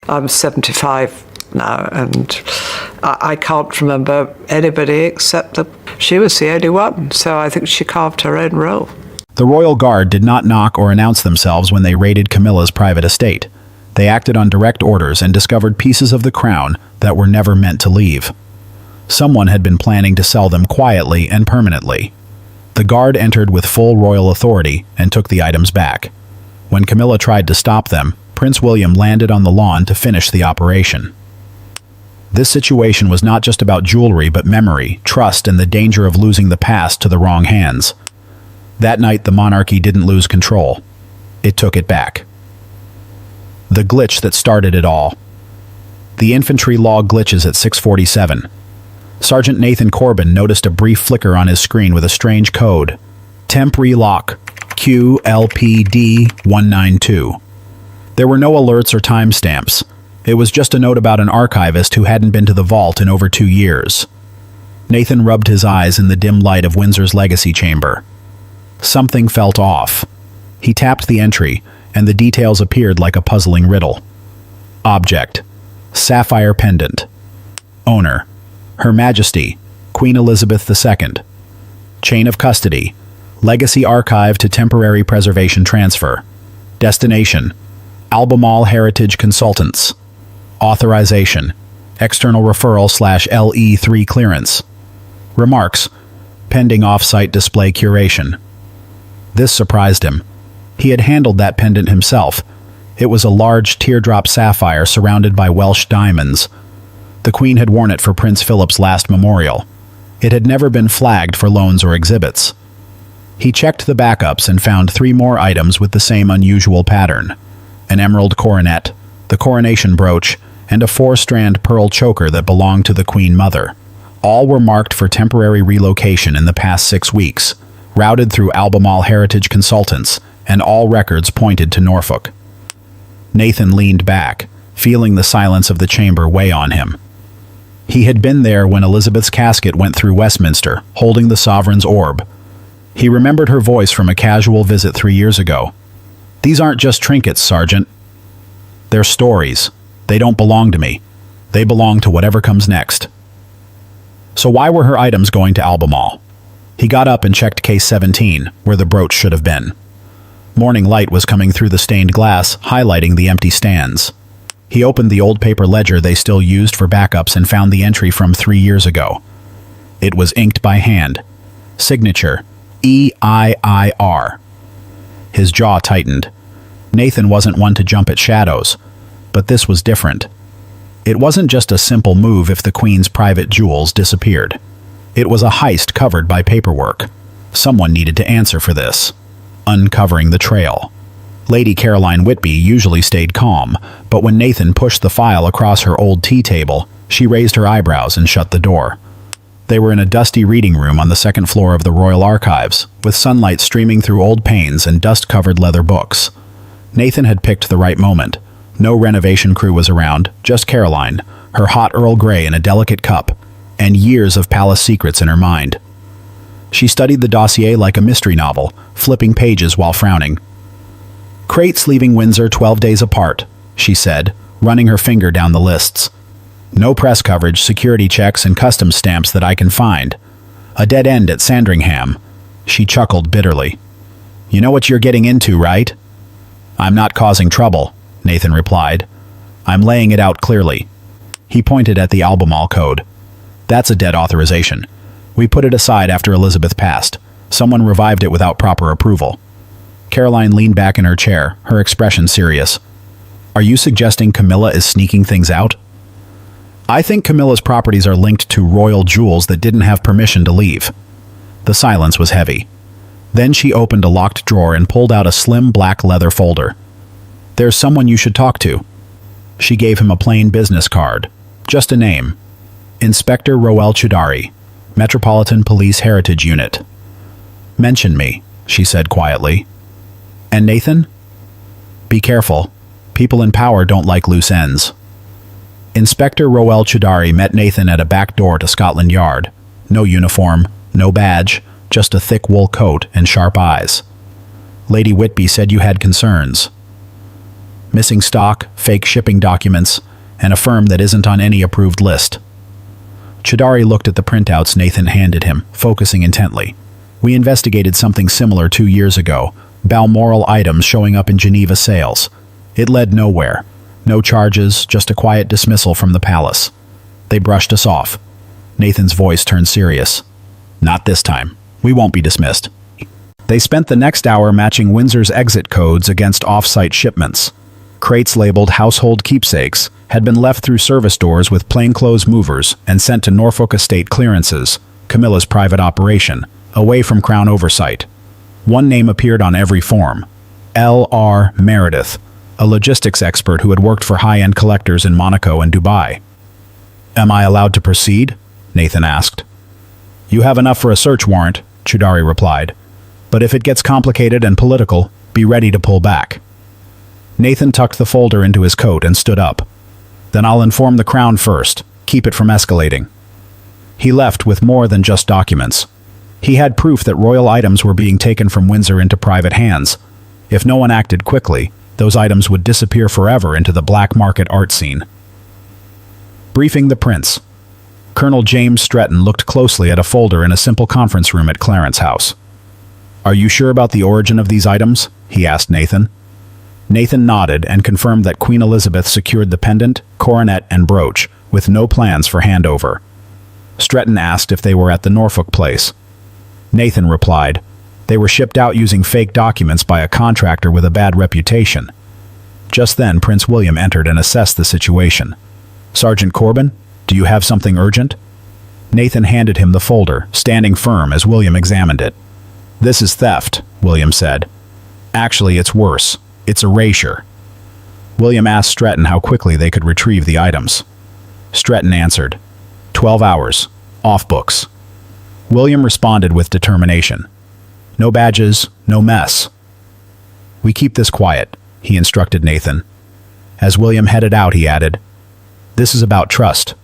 I'm 75 now, and I can't remember anybody except that she was the only one, so I think she carved her own role. The royal guard did not knock or announce themselves when they raided Camilla's private estate. They acted on direct orders and discovered pieces of the crown that were never meant to leave. Someone had been planning to sell them quietly and permanently. The guard entered with full royal authority and took the items back. When Camilla tried to stop them, Prince William landed on the lawn to finish the operation. This situation was not just about jewelry but memory, trust, and the danger of losing the past to the wrong hands. That night, the monarchy didn't lose control. It took it back. The glitch that started it all. The infantry log glitches at 6:47. Sergeant Nathan Corbin noticed a brief flicker on his screen with a strange code. Temp relock QLPD 192. There were no alerts or timestamps. It was just a note about an archivist who hadn't been to the vault in over 2 years. Nathan rubbed his eyes in the dim light of Windsor's legacy chamber. Something felt off. He tapped the entry, and the details appeared like a puzzling riddle. Object: sapphire pendant. Owner: Her Majesty, Queen Elizabeth II. Chain of custody: Legacy Archive to Temporary Preservation Transfer. Destination: Albemarle Heritage Consultants. Authorization: External Referral/LE3 Clearance. Remarks: Pending off-site display curation. This surprised him. He had handled that pendant himself. It was a large teardrop sapphire surrounded by Welsh diamonds. The Queen had worn it for Prince Philip's last memorial. It had never been flagged for loans or exhibits. He checked the backups and found 3 more items with the same unusual pattern: an emerald coronet, the coronation brooch, and a 4-strand pearl choker that belonged to the Queen Mother. All were marked for temporary relocation in the past 6 weeks, routed through Albemarle Heritage Consultants, and all records pointed to Norfolk. Nathan leaned back, feeling the silence of the chamber weigh on him. He had been there when Elizabeth's casket went through Westminster, holding the sovereign's orb. He remembered her voice from a casual visit 3 years ago. "These aren't just trinkets, Sergeant. They're stories. They don't belong to me. They belong to whatever comes next." So why were her items going to Albemarle? He got up and checked case 17, where the brooch should have been. Morning light was coming through the stained glass, highlighting the empty stands. He opened the old paper ledger they still used for backups and found the entry from 3 years ago. It was inked by hand. Signature: EIIR. His jaw tightened. Nathan wasn't one to jump at shadows, but this was different. It wasn't just a simple move if the Queen's private jewels disappeared. It was a heist covered by paperwork. Someone needed to answer for this. Uncovering the trail. Lady Caroline Whitby usually stayed calm, but when Nathan pushed the file across her old tea table, she raised her eyebrows and shut the door. They were in a dusty reading room on the 2nd floor of the Royal Archives, with sunlight streaming through old panes and dust-covered leather books. Nathan had picked the right moment. No renovation crew was around, just Caroline, her hot Earl Grey in a delicate cup, and years of palace secrets in her mind. She studied the dossier like a mystery novel, flipping pages while frowning. "Crates leaving Windsor 12 days apart," she said, running her finger down the lists. "No press coverage, security checks, and customs stamps that I can find. A dead end at Sandringham." She chuckled bitterly. "You know what you're getting into, right?" "I'm not causing trouble," Nathan replied. "I'm laying it out clearly." He pointed at the Albemarle code. "That's a dead authorization. We put it aside after Elizabeth passed. Someone revived it without proper approval." Caroline leaned back in her chair, her expression serious. "Are you suggesting Camilla is sneaking things out?" "I think Camilla's properties are linked to royal jewels that didn't have permission to leave." The silence was heavy. Then she opened a locked drawer and pulled out a slim black leather folder. "There's someone you should talk to." She gave him a plain business card. Just a name. Inspector Roel Chudari, Metropolitan Police Heritage Unit. "Mention me," she said quietly. "And Nathan?" "Be careful. People in power don't like loose ends." Inspector Roel Chudari met Nathan at a back door to Scotland Yard. No uniform, no badge, just a thick wool coat and sharp eyes. "Lady Whitby said you had concerns." missing stock, fake shipping documents, and a firm that isn't on any approved list. Chidari looked at the printouts Nathan handed him, focusing intently. We investigated something similar 2 years ago, Balmoral items showing up in Geneva sales. It led nowhere. No charges, just a quiet dismissal from the palace. They brushed us off. Nathan's voice turned serious. Not this time. We won't be dismissed. They spent the next hour matching Windsor's exit codes against off-site shipments. Crates labeled household keepsakes had been left through service doors with plainclothes movers and sent to Norfolk Estate Clearances, Camilla's private operation, away from Crown oversight. One name appeared on every form. L.R. Meredith, a logistics expert who had worked for high-end collectors in Monaco and Dubai. Am I allowed to proceed? Nathan asked. You have enough for a search warrant, Chidari replied. But if it gets complicated and political, be ready to pull back. Nathan tucked the folder into his coat and stood up. Then I'll inform the Crown first, keep it from escalating. He left with more than just documents. He had proof that royal items were being taken from Windsor into private hands. If no one acted quickly, those items would disappear forever into the black market art scene. Briefing the prince. Colonel James Stretton looked closely at a folder in a simple conference room at Clarence House. Are you sure about the origin of these items? He asked Nathan. Nathan nodded and confirmed that Queen Elizabeth secured the pendant, coronet, and brooch, with no plans for handover. Stretton asked if they were at the Norfolk place. Nathan replied, they were shipped out using fake documents by a contractor with a bad reputation. Just then Prince William entered and assessed the situation. Sergeant Corbin, do you have something urgent? Nathan handed him the folder, standing firm as William examined it. This is theft, William said. Actually, it's worse. It's erasure. William asked Stretton how quickly they could retrieve the items. Stretton answered, 12 hours. Off books. William responded with determination. No badges, no mess. We keep this quiet, he instructed Nathan. As William headed out, he added, this is about trust.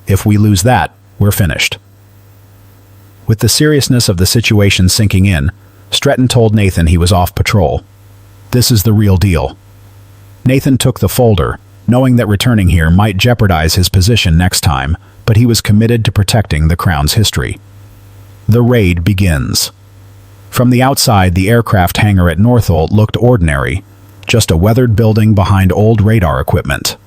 If we lose that, we're finished. With the seriousness of the situation sinking in, Stretton told Nathan he was off patrol. This is the real deal. Nathan took the folder, knowing that returning here might jeopardize his position next time, but he was committed to protecting the Crown's history. The raid begins. From the outside, the aircraft hangar at Northolt looked ordinary, just a weathered building behind old radar equipment.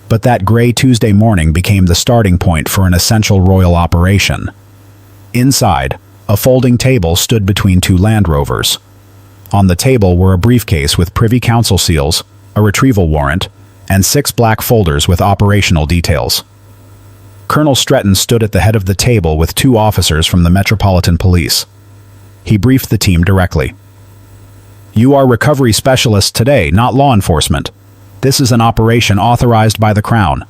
But that gray Tuesday morning became the starting point for an essential royal operation. Inside, a folding table stood between two Land Rovers. On the table were a briefcase with Privy Council seals, a retrieval warrant, and 6 black folders with operational details. Colonel Stretton stood at the head of the table with 2 officers from the Metropolitan Police. He briefed the team directly. You are recovery specialists today, not law enforcement. This is an operation authorized by the Crown.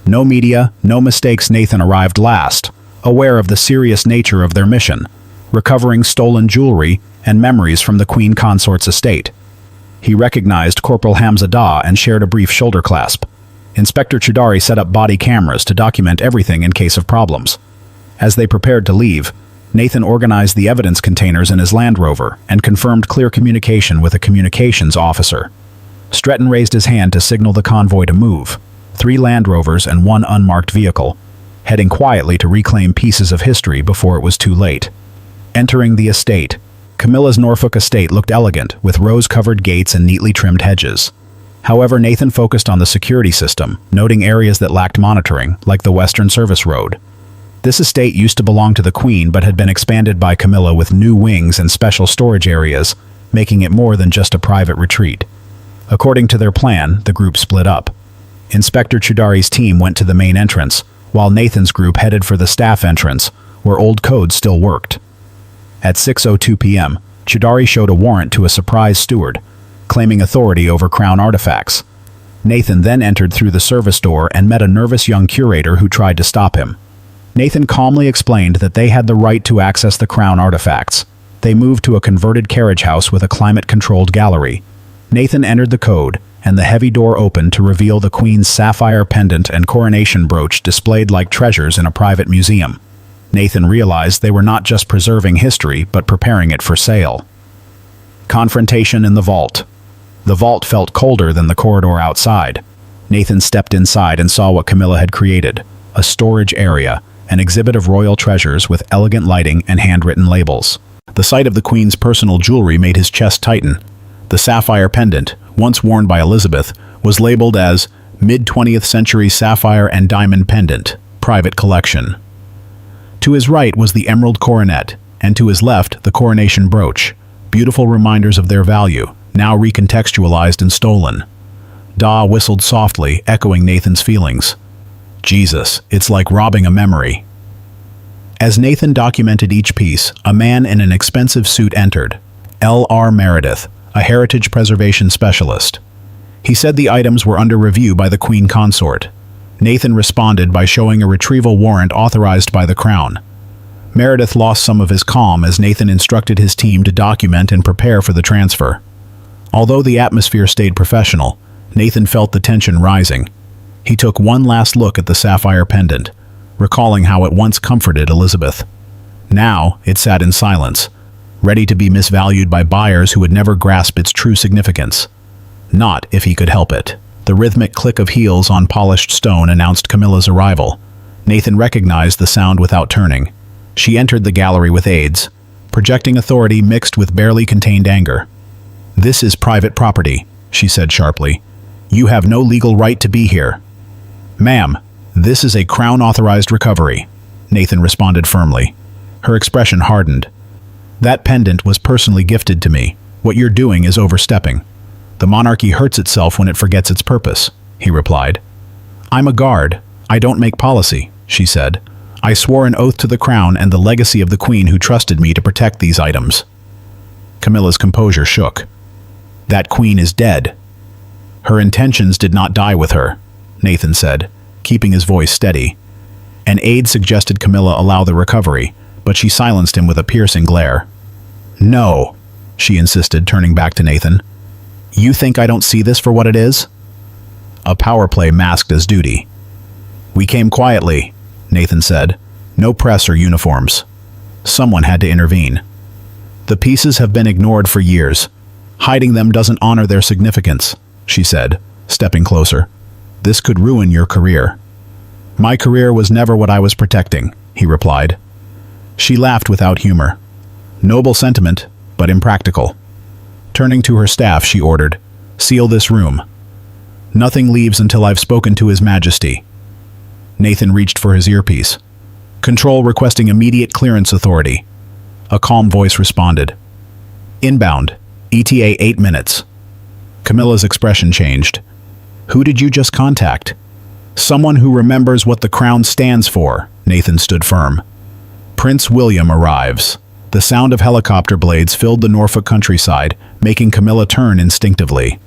No media, no mistakes. Nathan arrived last, aware of the serious nature of their mission, recovering stolen jewelry and memories from the Queen Consort's estate. He recognized Corporal Hamzadah and shared a brief shoulder clasp. Inspector Chidari set up body cameras to document everything in case of problems. As they prepared to leave, Nathan organized the evidence containers in his Land Rover and confirmed clear communication with a communications officer. Stretton raised his hand to signal the convoy to move, 3 Land Rovers and 1 unmarked vehicle, heading quietly to reclaim pieces of history before it was too late. Entering the estate, Camilla's Norfolk estate looked elegant, with rose-covered gates and neatly trimmed hedges. However, Nathan focused on the security system, noting areas that lacked monitoring, like the Western Service Road. This estate used to belong to the Queen but had been expanded by Camilla with new wings and special storage areas, making it more than just a private retreat. According to their plan, the group split up. Inspector Chidari's team went to the main entrance, while Nathan's group headed for the staff entrance, where old codes still worked. At 6:02 p.m., Chidari showed a warrant to a surprise steward, claiming authority over Crown artifacts. Nathan then entered through the service door and met a nervous young curator who tried to stop him. Nathan calmly explained that they had the right to access the Crown artifacts. They moved to a converted carriage house with a climate-controlled gallery. Nathan entered the code, and the heavy door opened to reveal the Queen's sapphire pendant and coronation brooch displayed like treasures in a private museum. Nathan realized they were not just preserving history, but preparing it for sale. Confrontation in the vault. The vault felt colder than the corridor outside. Nathan stepped inside and saw what Camilla had created, a storage area, an exhibit of royal treasures with elegant lighting and handwritten labels. The sight of the Queen's personal jewelry made his chest tighten. The sapphire pendant, once worn by Elizabeth, was labeled as mid-20th century sapphire and diamond pendant, private collection. To his right was the emerald coronet, and to his left the coronation brooch, beautiful reminders of their value, now recontextualized and stolen. Da whistled softly, echoing Nathan's feelings. Jesus, it's like robbing a memory. As Nathan documented each piece, a man in an expensive suit entered. L.R. Meredith, a heritage preservation specialist. He said the items were under review by the Queen Consort. Nathan responded by showing a retrieval warrant authorized by the Crown. Meredith lost some of his calm as Nathan instructed his team to document and prepare for the transfer. Although the atmosphere stayed professional, Nathan felt the tension rising. He took one last look at the sapphire pendant, recalling how it once comforted Elizabeth. Now, it sat in silence, ready to be misvalued by buyers who would never grasp its true significance. Not if he could help it. The rhythmic click of heels on polished stone announced Camilla's arrival. Nathan recognized the sound without turning. She entered the gallery with aides, projecting authority mixed with barely contained anger. "This is private property," she said sharply. "You have no legal right to be here." "Ma'am, this is a Crown-authorized recovery," Nathan responded firmly. Her expression hardened. "That pendant was personally gifted to me. What you're doing is overstepping. The monarchy hurts itself when it forgets its purpose," he replied. "I'm a guard. I don't make policy," she said. "I swore an oath to the Crown and the legacy of the Queen who trusted me to protect these items." Camilla's composure shook. "That Queen is dead." "Her intentions did not die with her," Nathan said, keeping his voice steady. An aide suggested Camilla allow the recovery, but she silenced him with a piercing glare. "No," she insisted, turning back to Nathan. "You think I don't see this for what it is?" A power play masked as duty. "We came quietly," Nathan said. "No press or uniforms." Someone had to intervene. "The pieces have been ignored for years. Hiding them doesn't honor their significance," she said, stepping closer. "This could ruin your career." "My career was never what I was protecting," he replied. She laughed without humor. Noble sentiment, but impractical. Turning to her staff, she ordered, "Seal this room. Nothing leaves until I've spoken to His Majesty." Nathan reached for his earpiece. "Control requesting immediate clearance authority." A calm voice responded. "Inbound. ETA 8 minutes." Camilla's expression changed. "Who did you just contact?" "Someone who remembers what the Crown stands for," Nathan stood firm. "Prince William arrives." The sound of helicopter blades filled the Norfolk countryside, making Camilla turn instinctively.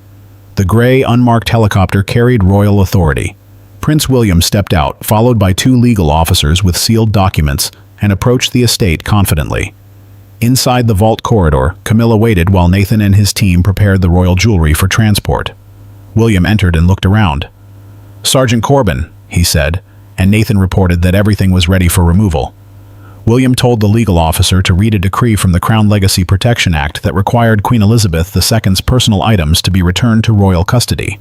The gray, unmarked helicopter carried royal authority. Prince William stepped out, followed by 2 legal officers with sealed documents, and approached the estate confidently. Inside the vault corridor, Camilla waited while Nathan and his team prepared the royal jewelry for transport. William entered and looked around. "Sergeant Corbin," he said, and Nathan reported that everything was ready for removal. William told the legal officer to read a decree from the Crown Legacy Protection Act that required Queen Elizabeth II's personal items to be returned to royal custody.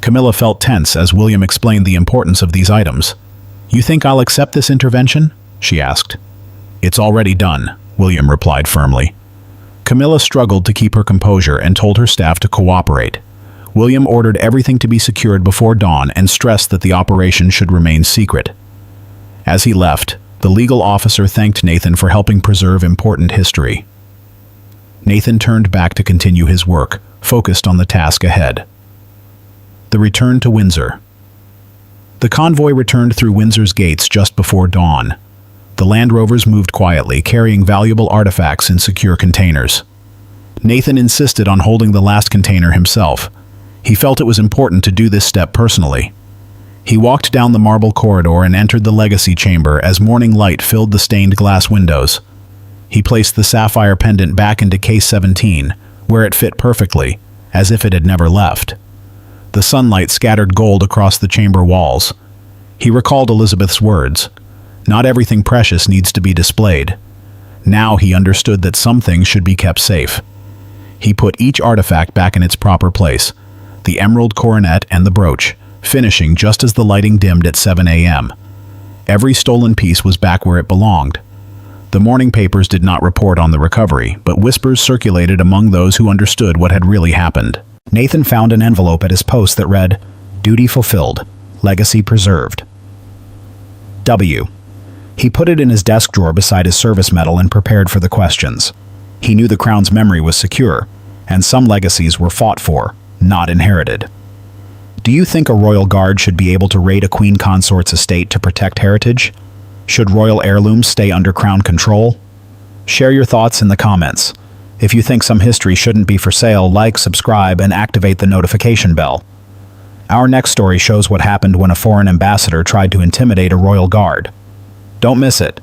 Camilla felt tense as William explained the importance of these items. "You think I'll accept this intervention?" she asked. "It's already done," William replied firmly. Camilla struggled to keep her composure and told her staff to cooperate. William ordered everything to be secured before dawn and stressed that the operation should remain secret. As he left, the legal officer thanked Nathan for helping preserve important history. Nathan turned back to continue his work, focused on the task ahead. The return to Windsor. The convoy returned through Windsor's gates just before dawn. The Land Rovers moved quietly, carrying valuable artifacts in secure containers. Nathan insisted on holding the last container himself. He felt it was important to do this step personally. He walked down the marble corridor and entered the legacy chamber as morning light filled the stained glass windows. He placed the sapphire pendant back into case 17, where it fit perfectly, as if it had never left. The sunlight scattered gold across the chamber walls. He recalled Elizabeth's words, "Not everything precious needs to be displayed." Now he understood that some things should be kept safe. He put each artifact back in its proper place, the emerald coronet and the brooch, finishing just as the lighting dimmed at 7 a.m. Every stolen piece was back where it belonged. The morning papers did not report on the recovery, but whispers circulated among those who understood what had really happened. Nathan found an envelope at his post that read, "Duty fulfilled. Legacy preserved." W. He put it in his desk drawer beside his service medal and prepared for the questions. He knew the crown's memory was secure, and some legacies were fought for, not inherited. Do you think a royal guard should be able to raid a queen consort's estate to protect heritage? Should royal heirlooms stay under crown control? Share your thoughts in the comments. If you think some history shouldn't be for sale, like, subscribe, and activate the notification bell. Our next story shows what happened when a foreign ambassador tried to intimidate a royal guard. Don't miss it.